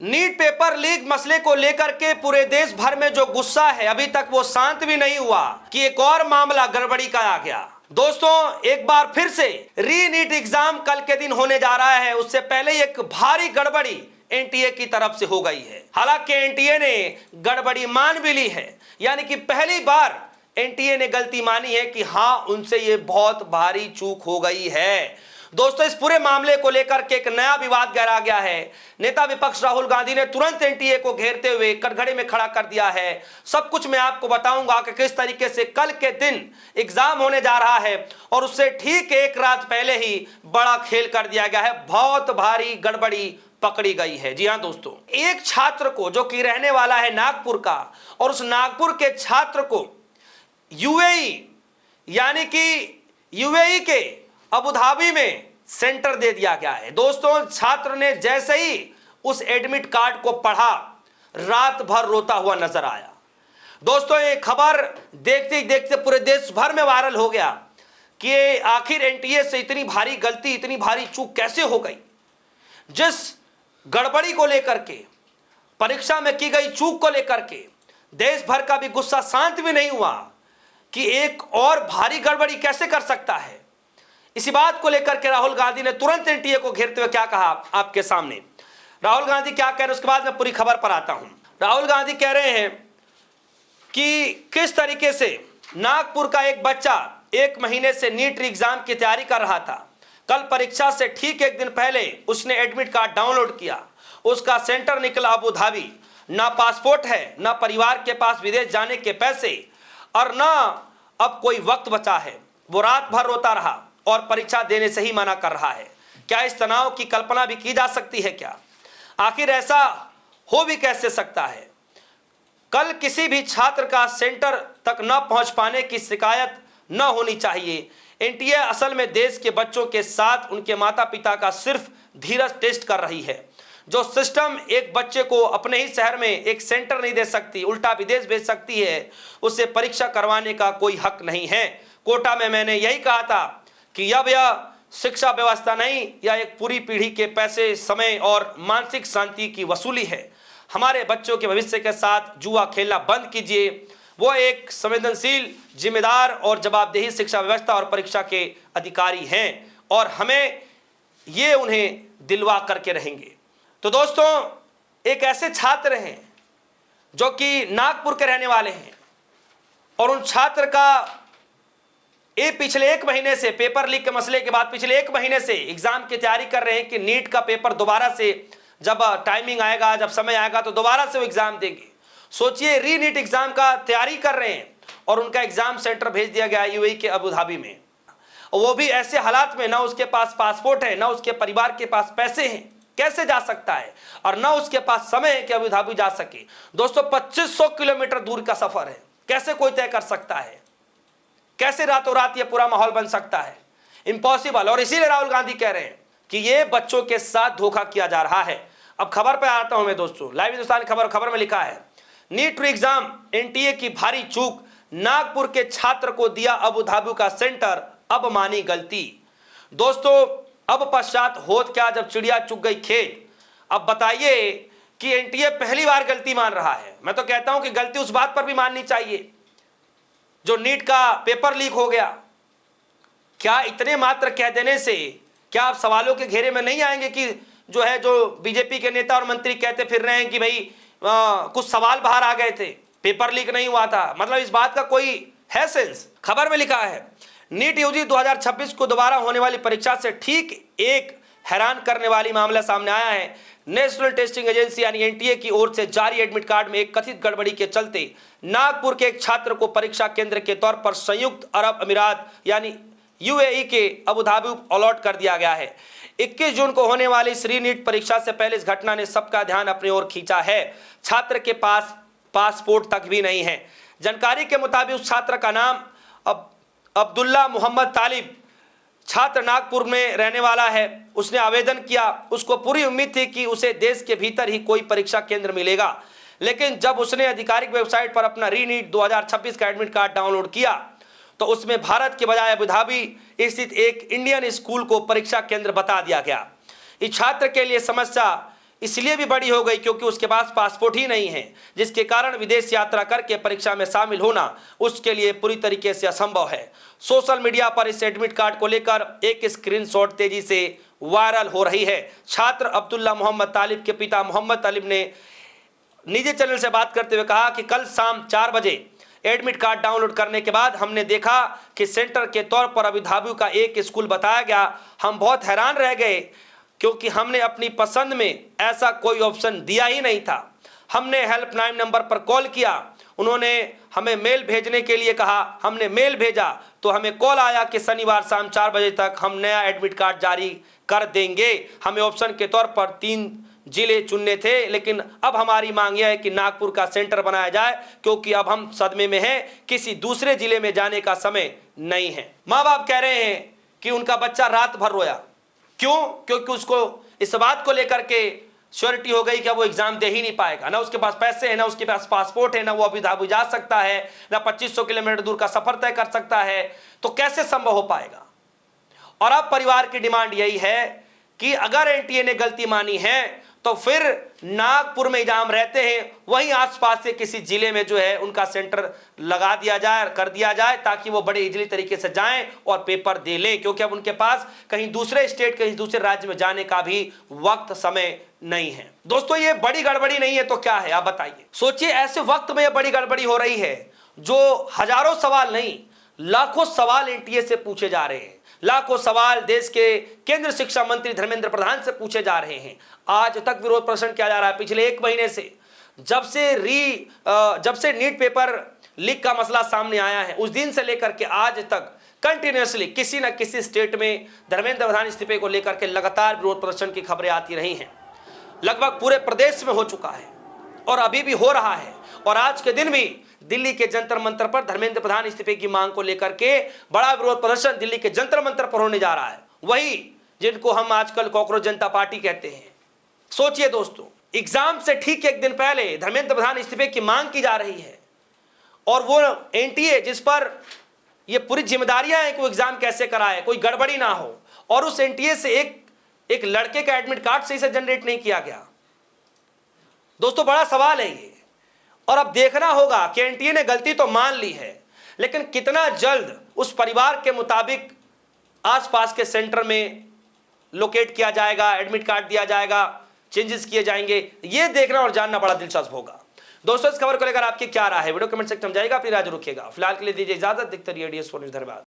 NEET paper leak मसले को लेकर के पूरे देश भर में जो गुस्सा है अभी तक वो शांत भी नहीं हुआ कि एक और मामला गड़बड़ी का आ गया। दोस्तों, एक बार फिर से री नीट एग्जाम कल के दिन होने जा रहा है। उससे पहले ही एक भारी गड़बड़ी एनटीए की तरफ से हो गई है। हालांकि एनटीए ने गड़बड़ी मान भी ली है, यानी कि पहली बार एनटीए ने गलती मानी है कि हां, उनसे ये बहुत भारी चूक हो गई है। दोस्तों, इस पूरे मामले को लेकर के एक नया विवाद गहरा गया है। नेता विपक्ष राहुल गांधी ने तुरंत एनटीए को घेरते हुए कटघरे में खड़ा कर दिया है। सब कुछ मैं आपको बताऊंगा कि किस तरीके से कल के दिन एग्जाम होने जा रहा है और उससे ठीक एक रात पहले ही बड़ा खेल कर दिया गया है। बहुत भारी गड़बड़ी पकड़ी गई है। जी हां दोस्तों, एक छात्र को जो कि रहने वाला है नागपुर का, और उस नागपुर के छात्र को यूएई यानी कि यूएई के अबू धाबी में सेंटर दे दिया गया है। दोस्तों, छात्र ने जैसे ही उस एडमिट कार्ड को पढ़ा, रात भर रोता हुआ नजर आया। दोस्तों, ये खबर देखते ही देखते पूरे देश भर में वायरल हो गया कि आखिर एनटीए से इतनी भारी गलती, इतनी भारी चूक कैसे हो गई। जिस गड़बड़ी को लेकर के, परीक्षा में की गई चूक को लेकर के देश भर का भी गुस्सा शांत भी नहीं हुआ कि एक और भारी गड़बड़ी कैसे कर सकता है। इसी बात को लेकर के राहुल गांधी ने तुरंत एनटीए को घेरते हुए क्या कहा आपके सामने। राहुल गांधी क्या कह रहे हैं उसके बाद मैं पूरी खबर पर आता हूं। राहुल गांधी कह रहे हैं कि किस तरीके से नागपुर का एक बच्चा 1 महीने से नीट एग्जाम की तैयारी कर रहा था। कल परीक्षा से ठीक एक दिन पहले उसने एडमिट कार्ड डाउनलोड किया। उसका सेंटर निकला अबू धाबी। ना पासपोर्ट है, ना परिवार के पास विदेश जाने के पैसे, और ना अब कोई वक्त बचा है। वो रात भर रोता रहा और परीक्षा देने से ही मना कर रहा है। क्या इस तनाव की कल्पना भी की जा सकती है क्या? आखिर ऐसा हो भी कैसे सकता है? कल किसी भी छात्र का सेंटर तक न पहुंच पाने की शिकायत न होनी चाहिए। एनटीए असल में देश के बच्चों के साथ उनके माता पिता का सिर्फ धीरज टेस्ट कर रही है। जो सिस्टम एक बच्चे को अपने ही शहर में एक सेंटर नहीं दे सकती, उल्टा विदेश भेज सकती है, उसे परीक्षा करवाने का कोई हक नहीं है। कोटा में मैंने यही कहा था कि अब यह शिक्षा व्यवस्था नहीं, यह एक पूरी पीढ़ी के पैसे, समय और मानसिक शांति की वसूली है। हमारे बच्चों के भविष्य के साथ जुआ खेलना बंद कीजिए। वो एक संवेदनशील, जिम्मेदार और जवाबदेही शिक्षा व्यवस्था और परीक्षा के अधिकारी हैं और हमें ये उन्हें दिलवा करके रहेंगे। तो दोस्तों, एक ऐसे छात्र हैं जो कि नागपुर के रहने वाले हैं और उन छात्र का ये पिछले 1 महीने से पेपर लीक के मसले के बाद पिछले 1 महीने से एग्जाम की तैयारी कर रहे हैं कि नीट का पेपर दोबारा से जब टाइमिंग आएगा, जब समय आएगा तो दोबारा से वो एग्जाम देंगे। सोचिए, री नीट एग्जाम का तैयारी कर रहे हैं और उनका एग्जाम सेंटर भेज दिया गया यूएई के अबू धाबी में, वो भी ऐसे हालात में ना उसके पास पासपोर्ट है, ना उसके परिवार के पास पैसे हैं, कैसे जा सकता है, और ना उसके पास समय है कि अबू धाबी जा सके। दोस्तों, 2500 किलोमीटर दूर का सफर है, कैसे कोई तय कर सकता है? कैसे रातों रात ये पूरा माहौल बन सकता है? इम्पॉसिबल। और इसीलिए राहुल गांधी कह रहे हैं कि ये बच्चों के साथ धोखा किया जा रहा है। अब खबर पे आता हूं मैं दोस्तों। लाइव हिंदुस्तान खबर में लिखा है, नीट एग्जाम एनटीए की भारी चूक, नागपुर के छात्र को दिया अबू धाबी का सेंटर, अब मानी गलती। दोस्तों, अब पश्चात होत क्या जब चिड़िया चुग गई खेत। अब बताइए कि एनटीए पहली बार गलती मान रहा है। मैं तो कहता हूं कि गलती उस बात पर भी माननी चाहिए जो नीट का पेपर लीक हो गया। क्या इतने मात्र कह देने से क्या आप सवालों के घेरे में नहीं आएंगे कि जो बीजेपी के नेता और मंत्री कहते फिर रहे हैं कि भाई कुछ सवाल बाहर आ गए थे, पेपर लीक नहीं हुआ था। मतलब इस बात का कोई है सेंस? खबर में लिखा है, नीट यूजी 2026 को दोबारा होने वाली परीक्षा से ठीक एक हैरान करने वाली मामला सामने आया है। नेशनल टेस्टिंग एजेंसी यानी एनटीए की ओर से जारी एडमिट कार्ड में एक कथित गड़बड़ी के चलते नागपुर के एक छात्र को परीक्षा केंद्र के तौर पर संयुक्त अरब अमीरात यानी यूएई के अबू धाबी अलॉट कर दिया गया है। 21 जून को होने वाली श्री नीट परीक्षा से पहले इस घटना ने सबका ध्यान अपनी ओर खींचा है। छात्र के पास पासपोर्ट तक भी नहीं है। जानकारी के मुताबिक उस छात्र का नाम अब्दुल्ला मोहम्मद तालिब, छात्र नागपुर में रहने वाला है। उसने आवेदन किया। उसको पूरी उम्मीद थी कि उसे देश के भीतर ही कोई परीक्षा केंद्र मिलेगा, लेकिन जब उसने आधिकारिक वेबसाइट पर अपना री नीट 2026 का एडमिट कार्ड डाउनलोड किया तो उसमें भारत के बजाय अबू धाबी स्थित एक इंडियन स्कूल को परीक्षा केंद्र बता दिया गया। इस छात्र के लिए समस्या इसलिए भी बड़ी हो गई क्योंकि उसके पास पासपोर्ट ही नहीं है, जिसके कारण विदेश यात्रा करके परीक्षा में शामिल होना उसके लिए पूरी तरीके से असंभव है। सोशल मीडिया पर इस एडमिट कार्ड को लेकर एक स्क्रीनशॉट तेजी से वायरल हो रही है। छात्र अब्दुल्ला मोहम्मद तालिब के पिता मोहम्मद तालिब ने निजी चैनल से बात करते हुए कहा कि कल शाम 4 बजे एडमिट कार्ड डाउनलोड करने के बाद हमने देखा कि सेंटर के तौर पर अबुधाबी का एक स्कूल बताया गया। हम बहुत हैरान रह गए क्योंकि हमने अपनी पसंद में ऐसा कोई ऑप्शन दिया ही नहीं था। हमने हेल्पलाइन नंबर पर कॉल किया, उन्होंने हमें मेल भेजने के लिए कहा, हमने मेल भेजा तो हमें कॉल आया कि शनिवार शाम 4 बजे तक हम नया एडमिट कार्ड जारी कर देंगे। हमें ऑप्शन के तौर पर 3 जिले चुनने थे, लेकिन अब हमारी मांग यह है कि नागपुर का सेंटर बनाया जाए क्योंकि अब हम सदमे में हैं, किसी दूसरे जिले में जाने का समय नहीं है। माँ बाप कह रहे हैं कि उनका बच्चा रात भर रोया। क्यों? क्योंकि उसको इस बात को लेकर के श्योरिटी हो गई कि वो एग्जाम दे ही नहीं पाएगा। ना उसके पास पैसे हैं, ना उसके पास पासपोर्ट है, ना वो अबुधाबी जा सकता है, ना 2500 किलोमीटर दूर का सफर तय कर सकता है। तो कैसे संभव हो पाएगा? और अब परिवार की डिमांड यही है कि अगर एनटीए ने गलती मानी है तो फिर नागपुर में एग्जाम रहते हैं वहीं आसपास से किसी जिले में जो है उनका सेंटर लगा दिया जाए, कर दिया जाए, ताकि वो बड़े इजीली तरीके से जाएं और पेपर दे लें, क्योंकि अब उनके पास कहीं दूसरे स्टेट, कहीं दूसरे राज्य में जाने का भी वक्त समय नहीं है। दोस्तों, ये बड़ी गड़बड़ी नहीं है तो क्या है, आप बताइए। सोचिए, ऐसे वक्त में यह बड़ी गड़बड़ी हो रही है जो हजारों सवाल नहीं, लाखों सवाल एनटीए से पूछे जा रहे हैं। लाखों सवाल देश के केंद्रीय शिक्षा मंत्री धर्मेंद्र प्रधान से पूछे जा रहे हैं। आज तक विरोध प्रदर्शन किया जा रहा है। पिछले 1 महीने से जब से नीट पेपर लीक का मसला सामने आया है, उस दिन से लेकर के आज तक कंटिन्यूअसली किसी न किसी स्टेट में धर्मेंद्र प्रधान इस्तीफे को लेकर के लगातार विरोध प्रदर्शन की खबरें आती रही हैं। लगभग पूरे प्रदेश में हो चुका है और अभी भी हो रहा है। और आज के दिन भी दिल्ली के जंतर मंतर पर धर्मेंद्र प्रधान इस्तीफे की मांग को लेकर के बड़ा विरोध प्रदर्शन दिल्ली के जंतर मंतर पर होने जा रहा है, वही जिनको हम आजकल कॉकरोच जनता पार्टी कहते हैं। सोचिए दोस्तों, एग्जाम से ठीक 1 दिन पहले धर्मेंद्र प्रधान इस्तीफे की मांग की जा रही है और वो एनटीए जिस पर ये पूरी जिम्मेदारियां हैं कि वो एग्जाम कैसे कराए, कोई गड़बड़ी ना हो, और उस एनटीए से एक लड़के का एडमिट कार्ड सही से जनरेट नहीं किया गया। दोस्तों, बड़ा सवाल है ये। और अब देखना होगा कि एनटीए ने गलती तो मान ली है, लेकिन कितना जल्द उस परिवार के मुताबिक आसपास के सेंटर में लोकेट किया जाएगा, एडमिट कार्ड दिया जाएगा, चेंजेस किए जाएंगे, ये देखना और जानना बड़ा दिलचस्प होगा। दोस्तों, इस खबर को लेकर आपकी क्या राय है, वीडियो कमेंट सेक्शन में समझाइएगा, अपनी राय रखिएगा। फिलहाल के लिए दीजिए इजाजत। दिखते रहिए DS4 न्यूज़। धन्यवाद।